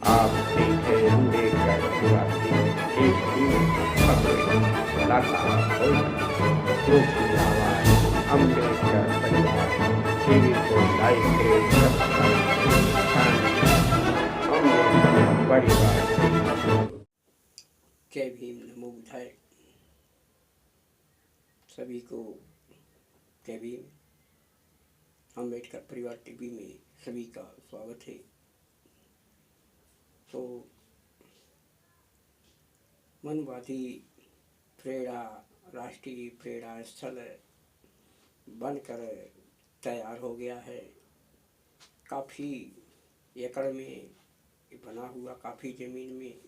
आप देख रहे हैं अम्बेडकर परिवार की एक ही खबरें कलाकार और जो की आवाज अम्बेडकर परिवार टीवी को लाइक करें, सब्सक्राइब करें, अम्बेडकर परिवार। जय भीम, नमो बुद्धाय। सभी को जय भीम। अम्बेडकर परिवार टीवी में सभी का स्वागत है। तो मनवादी प्रेरणा राष्ट्रीय प्रेरणा स्थल बनकर तैयार हो गया है। काफ़ी एकड़ में बना हुआ, काफ़ी ज़मीन में,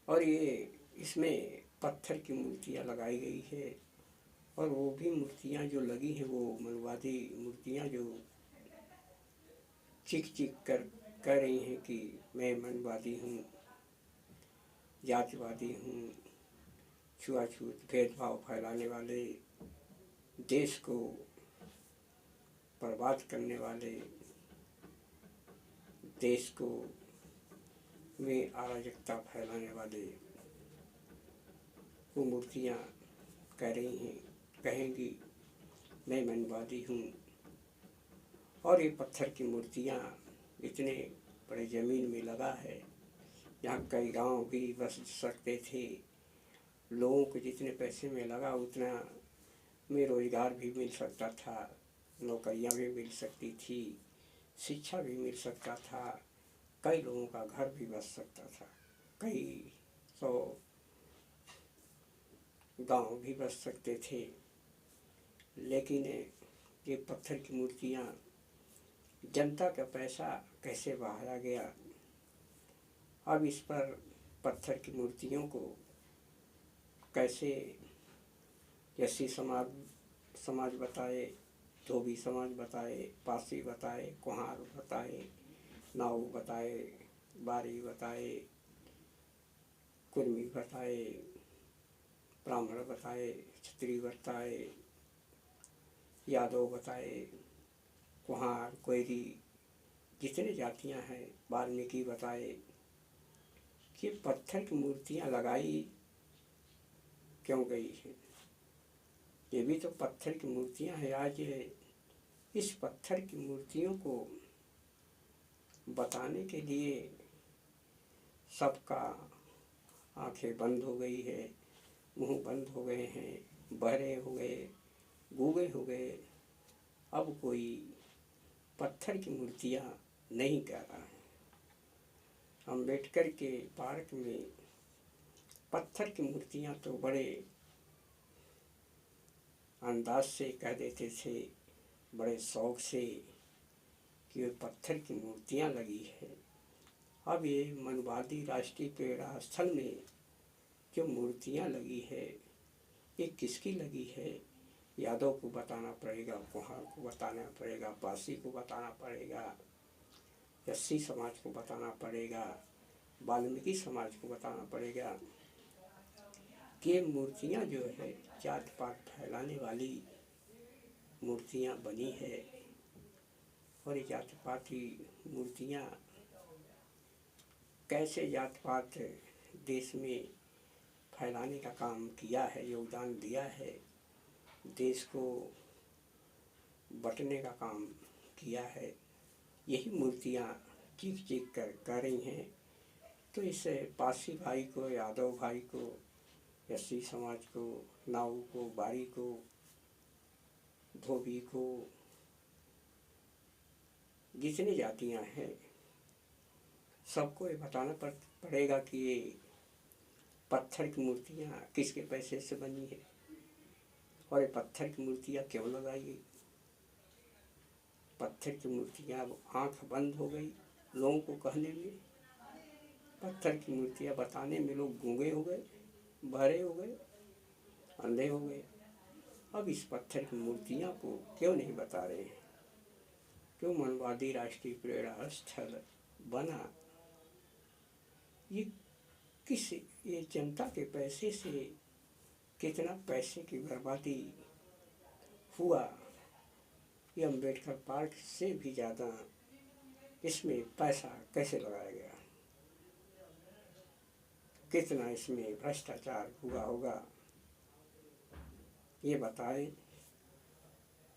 और ये इसमें पत्थर की मूर्तियाँ लगाई गई है। और वो भी मूर्तियाँ जो लगी हैं वो मनवादी मूर्तियाँ जो चीख चीख कर कह रही हैं कि मैं मनवादी हूँ, जातिवादी हूँ, छुआछूत भेदभाव फैलाने वाले, देश को बर्बाद करने वाले, देश को में अराजकता फैलाने वाले वो मूर्तियाँ कह रही हैं, कहेंगी मैं मनवादी हूँ। और ये पत्थर की मूर्तियाँ इतने बड़े ज़मीन में लगा है, यहाँ कई गांव भी बस सकते थे। लोगों को जितने पैसे में लगा उतना में रोज़गार भी मिल सकता था, नौकरियां भी मिल सकती थी, शिक्षा भी मिल सकता था, कई लोगों का घर भी बस सकता था, कई 100 गांव भी बस सकते थे। लेकिन ये पत्थर की मूर्तियाँ, जनता का पैसा कैसे बहाया गया। अब इस पर पत्थर की मूर्तियों को कैसे एससी समाज बताए, धोबी समाज बताए, पासी बताए, कुम्हार बताए, नाऊ बताए, बारी बताए, कुर्मी बताए, ब्राह्मण बताए, क्षत्रिय बताए, यादव बताए, कुम्हार, कोयरी, जितने जातियां हैं, वाल्मीकि बताए कि पत्थर की मूर्तियां लगाई क्यों गई है। ये भी तो पत्थर की मूर्तियां हैं। आज इस पत्थर की मूर्तियों को बताने के लिए सबका आंखें बंद हो गई है, मुंह बंद हो गए हैं, बहरे हो गए, गूंगे हो गए। अब कोई पत्थर की मूर्तियां नहीं कह रहा है। अम्बेडकर के पार्क में पत्थर की मूर्तियां तो बड़े अंदाज से कह देते थे, बड़े शौक से, कि पत्थर की मूर्तियां लगी है। अब ये मनवादी राष्ट्रीय प्रेरणा स्थल में जो मूर्तियां लगी है, ये किसकी लगी है। यादव को बताना पड़ेगा, कुम्हार को बताना पड़ेगा, पासी को बताना पड़ेगा, एससी समाज को बताना पड़ेगा, वाल्मीकि समाज को बताना पड़ेगा कि मूर्तियाँ जो है जात पात फैलाने वाली मूर्तियाँ बनी है। और ये जात पाती मूर्तियाँ कैसे जात पात देश में फैलाने का काम किया है, योगदान दिया है, देश को बंटने का काम किया है, यही मूर्तियाँ चीख चीख कर कह रही हैं। तो इस पासी भाई को, यादव भाई को, एससी समाज को, नाऊ को, बारी को, धोबी को, जितनी जातियां हैं सबको ये बताना पड़ेगा कि ये पत्थर की मूर्तियां किसके पैसे से बनी है और ये पत्थर की मूर्तियां क्यों लगाई गई। पत्थर की मूर्तियां अब आँख बंद हो गई लोगों को कहने में, पत्थर की मूर्तियां बताने में लोग गूंगे हो गए, बहरे हो गए, अंधे हो गए। अब इस पत्थर की मूर्तियां को क्यों नहीं बता रहे हैं, क्यों मनवादी राष्ट्रीय प्रेरणा स्थल बना। ये जनता के पैसे से कितना पैसे की बर्बादी हुआ, ये अम्बेडकर पार्क से भी ज़्यादा इसमें पैसा कैसे लगाया गया। कितना इसमें भ्रष्टाचार हुआ होगा ये बताए,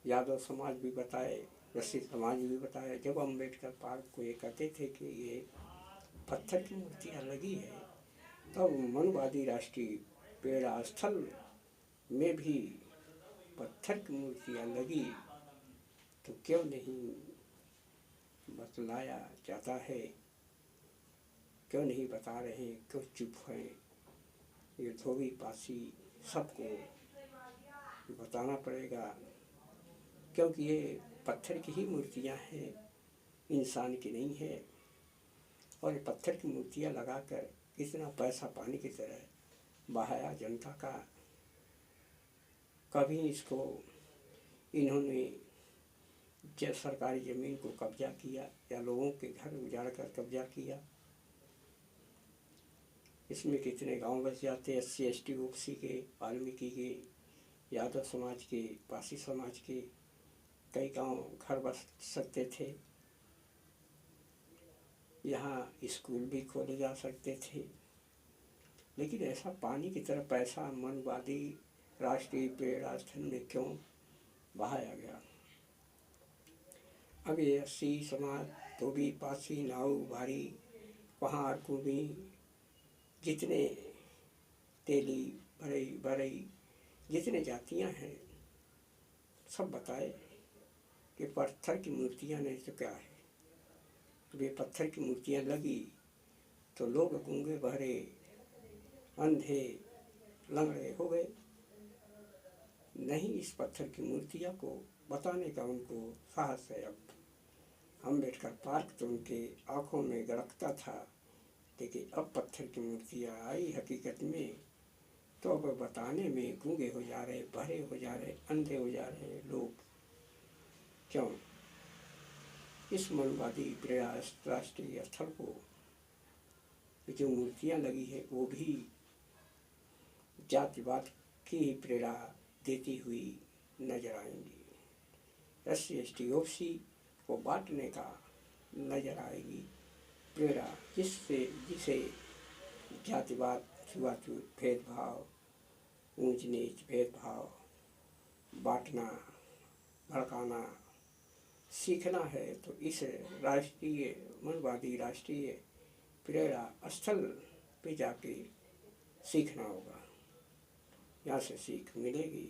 यादव समाज भी बताए, रसिक समाज भी बताए। जब अम्बेडकर पार्क को ये कहते थे कि ये पत्थर की मूर्तियाँ लगी है, तब मनुवादी राष्ट्रीय प्रेरणा स्थल में भी पत्थर की मूर्तियाँ लगी, तो क्यों नहीं बतलाया जाता है, क्यों नहीं बता रहे, क्यों चुप हैं? ये धोबी पासी सबको बताना पड़ेगा, क्योंकि ये पत्थर की ही मूर्तियाँ हैं, इंसान की नहीं है। और ये पत्थर की मूर्तियाँ लगाकर कितना पैसा पानी की तरह बहाया जनता का। कभी इसको इन्होंने जब सरकारी ज़मीन को कब्जा किया या लोगों के घर उजाड़ कर कब्जा किया, इसमें कितने गांव बस जाते, SC ST OBC के, वाल्मीकि के, यादव समाज के, पासी समाज के कई गांव घर बस सकते थे। यहाँ स्कूल भी खोले जा सकते थे, लेकिन ऐसा पानी की तरह पैसा मनुवादी राष्ट्रीय प्रेरणा स्थल में क्यों बहाया गया? अब ये SC समाज, धोबी, पासी, नाऊ, भारी, पहाड़, कुबी, जितने तेली, बरई जितने जातियाँ हैं, सब बताए कि पत्थर की मूर्तियाँ नहीं तो क्या है। वे पत्थर की मूर्तियाँ लगी तो लोग गूंगे, बहरे, अंधे, लंगड़े हो गए। नहीं, इस पत्थर की मूर्तियाँ को बताने का उनको साहस है। अब अम्बेडकर पार्क तो उनके आँखों में गड़कता था, लेकिन अब पत्थर की मूर्तियाँ आई हकीकत में, तो अब बताने में गूंगे हो जा रहे, बहरे हो जा रहे, अंधे हो जा रहे लोग। क्यों? इस मनुवादी प्रेरणा राष्ट्रीय स्थल को जो मूर्तियाँ लगी है वो भी जातिवाद की ही प्रेरणा देती हुई नजर आएंगी। SC ST OBC को बांटने का नजर आएगी प्रेरणा, जिसे जातिवाद, छुआछूत, भेदभाव, ऊंच नीच भेदभाव, बांटना, भड़काना सीखना है तो इस राष्ट्रीय मनुवादी राष्ट्रीय प्रेरणा स्थल पे जाके सीखना होगा। यहाँ से सीख मिलेगी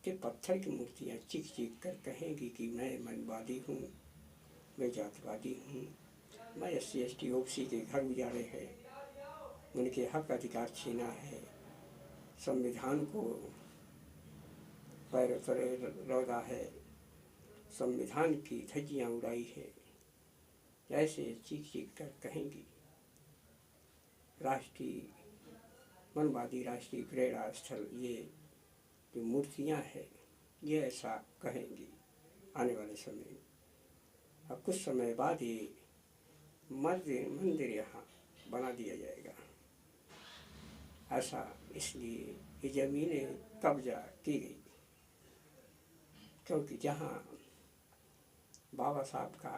कि पत्थर की मूर्तियाँ चीख चीख कर कहेंगी कि मैं मनुवादी हूँ, मैं जातिवादी हूँ, मैं SC ST OBC के घर उजाड़े हैं, उनके हक अधिकार छीना है, संविधान को पैरों तले रौदा है, संविधान की धज्जियाँ उड़ाई है, ऐसे चीख चीख कर कहेंगी। राष्ट्रीय मनुवादी राष्ट्रीय प्रेरणा स्थल ये जो मूर्तियाँ हैं ये ऐसा कहेंगी आने वाले समय में। अब कुछ समय बाद ये मंदिर यहाँ बना दिया जाएगा। ऐसा इसलिए ये ज़मीनें कब्जा की गई क्योंकि जहाँ बाबा साहब का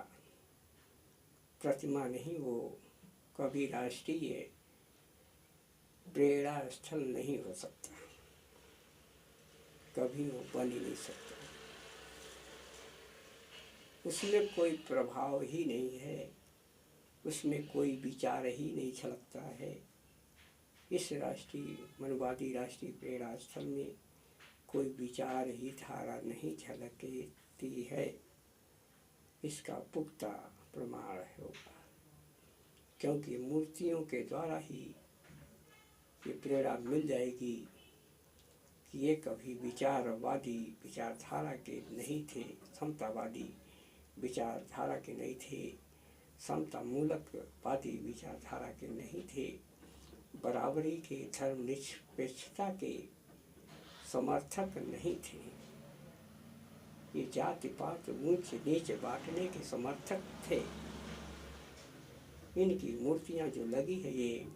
प्रतिमा नहीं, वो कभी राष्ट्रीय प्रेरणा स्थल नहीं हो सकता, कभी वो बन ही नहीं सकता। उसमें कोई प्रभाव ही नहीं है, उसमें कोई विचार ही नहीं झलकता है। इस राष्ट्रीय मनुवादी राष्ट्रीय प्रेरणा स्थल में कोई विचार ही धारा नहीं झलकती है, इसका पुख्ता प्रमाण होगा। क्योंकि मूर्तियों के द्वारा ही ये प्रेरणा मिल जाएगी कि ये कभी विचारवादी विचारधारा के नहीं थे, समतावादी विचारधारा के नहीं थे, समता मूलकवादी विचारधारा के नहीं थे, बराबरी के धर्मनिरपेक्षता के समर्थक नहीं थे, ये जाति पात ऊंच नीच बांटने के समर्थक थे। इनकी मूर्तियाँ जो लगी है ये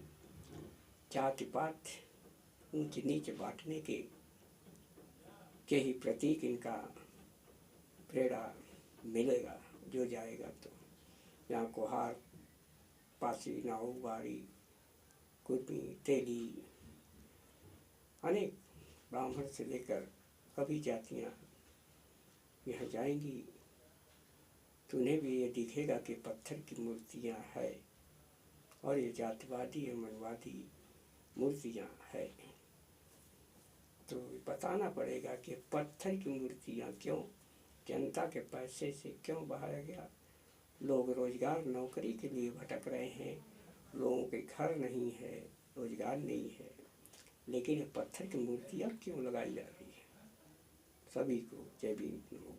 जाति पात ऊंच नीच बांटने के ही प्रतीक इनका प्रेरणा मिलेगा जो जाएगा तो। यहाँ कोहार, पासी, नाऊ, बारी, कुर्मी, तेली, अनेक ब्राह्मण से लेकर सभी जातियाँ यहाँ जाएंगी तो उन्हें भी ये दिखेगा कि पत्थर की मूर्तियाँ है और ये जातिवादी या मनवादी मूर्तियाँ है। तो बताना पड़ेगा कि पत्थर की मूर्तियाँ क्यों, जनता के पैसे से क्यों बहाया गया। लोग रोजगार नौकरी के लिए भटक रहे हैं, लोगों के घर नहीं है, रोजगार नहीं है, लेकिन पत्थर की मूर्तियाँ क्यों लगाई जा रही है। सभी को जय भीम।